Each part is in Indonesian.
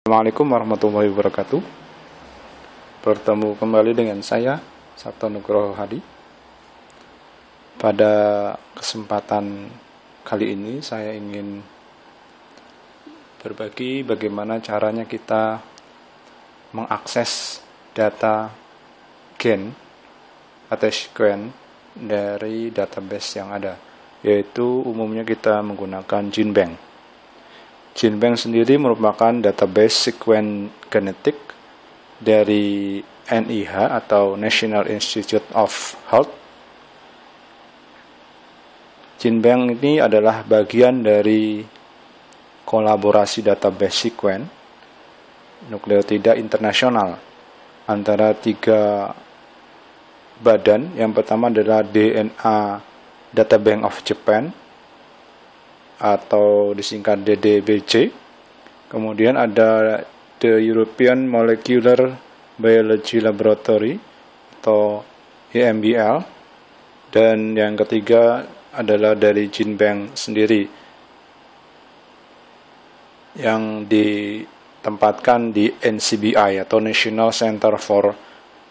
Assalamualaikum warahmatullahi wabarakatuh. Bertemu kembali dengan saya, Sabto Nugroho Hadi. Pada kesempatan kali ini saya ingin berbagi bagaimana caranya kita mengakses data gen atau sequence dari database yang ada, yaitu umumnya kita menggunakan GenBank. GenBank sendiri merupakan database sequence genetik dari NIH atau National Institute of Health. GenBank ini adalah bagian dari kolaborasi database sequence nukleotida internasional antara tiga badan. Yang pertama adalah DNA Databank of Japan atau disingkat DDBJ. Kemudian ada The European Molecular Biology Laboratory atau EMBL. Dan yang ketiga adalah dari GenBank sendiri yang ditempatkan di NCBI atau National Center for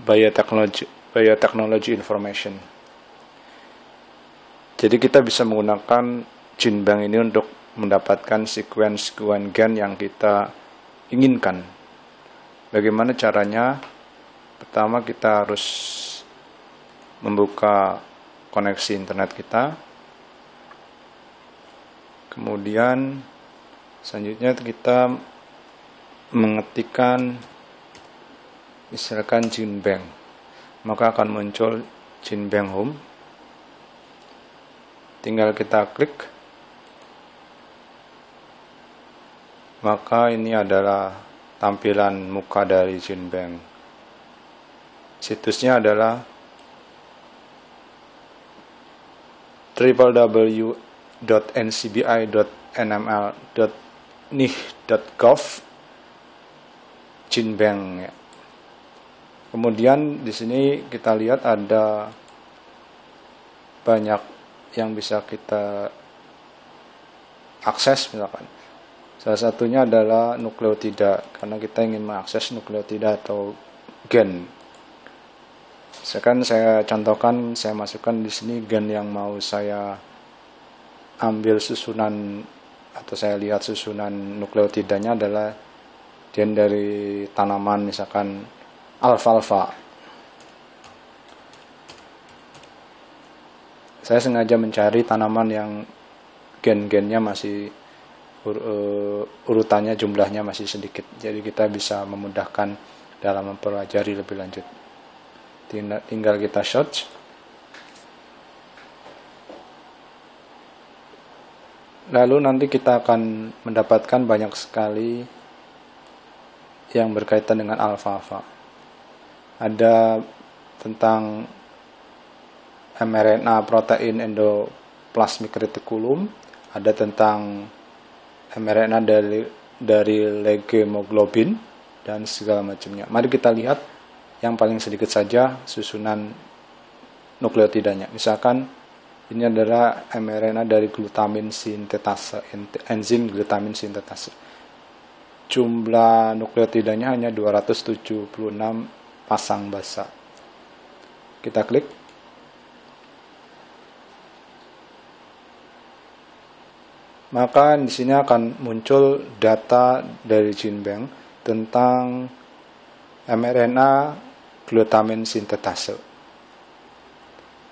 Biotechnology Information. Jadi kita bisa menggunakan GenBank ini untuk mendapatkan sequence gen yang kita inginkan. Bagaimana caranya? Pertama, kita harus membuka koneksi internet kita. Kemudian selanjutnya kita mengetikkan misalkan GenBank, maka akan muncul GenBank Home. Tinggal kita klik, maka ini adalah tampilan muka dari GenBank. Situsnya adalah www.ncbi.nml.nih.gov GenBank. Kemudian di sini kita lihat ada banyak yang bisa kita akses, misalkan salah satunya adalah nukleotida, karena kita ingin mengakses nukleotida atau gen. Sekarang saya contohkan, saya masukkan di sini gen yang mau saya ambil susunan atau saya lihat susunan nukleotidanya adalah gen dari tanaman, misalkan alfalfa. Saya sengaja mencari tanaman yang gen-gennya masih urutannya, jumlahnya masih sedikit, jadi kita bisa memudahkan dalam mempelajari lebih lanjut. Tinggal kita search, lalu nanti kita akan mendapatkan banyak sekali yang berkaitan dengan alfalfa. Ada tentang mRNA protein endoplasmic reticulum, ada tentang mRNA dari legemoglobin dan segala macamnya. Mari kita lihat yang paling sedikit saja susunan nukleotidanya. Misalkan ini adalah mRNA dari glutamin sintetase, enzim glutamin sintetase. Jumlah nukleotidanya hanya 276 pasang basa. Kita klik. Maka di sini akan muncul data dari GenBank tentang mRNA glutamin sintetase.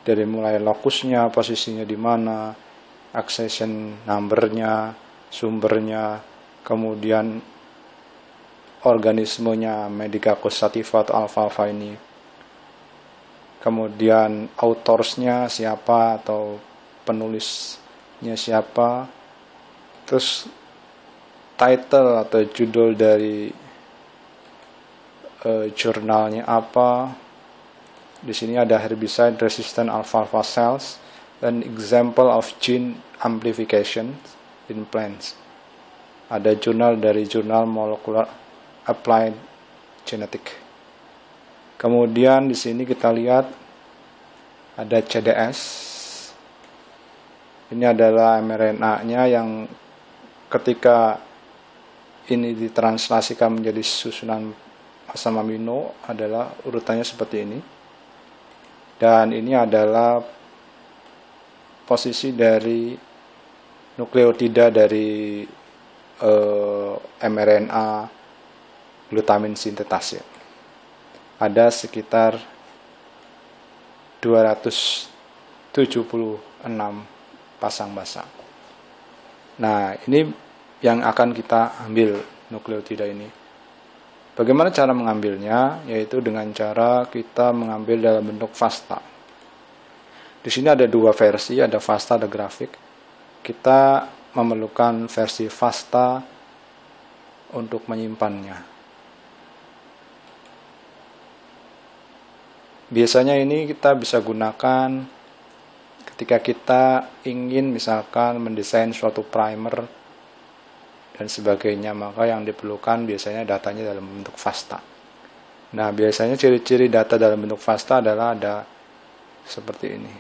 Dari mulai lokusnya, posisinya di mana, accession number-nya, sumbernya, kemudian organismenya Medicago sativa atau alfalfa ini. Kemudian autorsnya siapa atau penulisnya siapa. Terus title atau judul dari jurnalnya apa. Di sini ada herbicide resistant alfalfa cells dan example of gene amplification in plants. Ada jurnal dari jurnal Molecular Applied Genetics. Kemudian di sini kita lihat ada CDS. Ini adalah mRNA-nya yang ketika ini ditranslasikan menjadi susunan asam amino adalah urutannya seperti ini. Dan ini adalah posisi dari nukleotida dari mRNA glutamin sintetase. Ada sekitar 276 pasang basa. Nah, ini yang akan kita ambil nukleotida ini. Bagaimana cara mengambilnya? Yaitu dengan cara kita mengambil dalam bentuk FASTA. Di sini ada dua versi, ada FASTA, ada grafik. Kita memerlukan versi FASTA untuk menyimpannya. Biasanya ini kita bisa gunakan ketika kita ingin misalkan mendesain suatu primer dan sebagainya, maka yang diperlukan biasanya datanya dalam bentuk FASTA. Nah, biasanya ciri-ciri data dalam bentuk FASTA adalah ada seperti ini.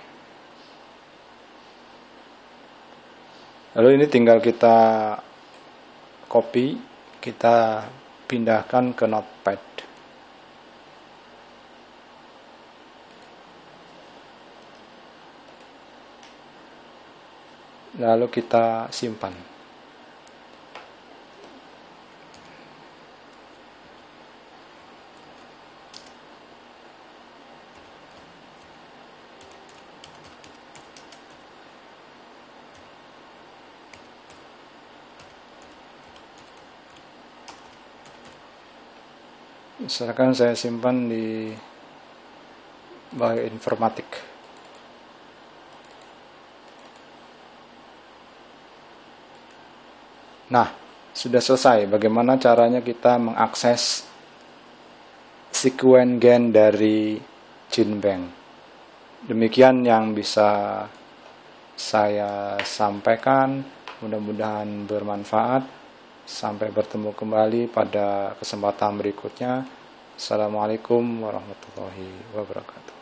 Lalu ini tinggal kita copy, kita pindahkan ke Notepad. Lalu kita simpan. Misalkan saya simpan di bioinformatik. Nah, sudah selesai. Bagaimana caranya kita mengakses sekuen gen dari GenBank. Demikian yang bisa saya sampaikan. Mudah-mudahan bermanfaat. Sampai bertemu kembali pada kesempatan berikutnya. Assalamualaikum warahmatullahi wabarakatuh.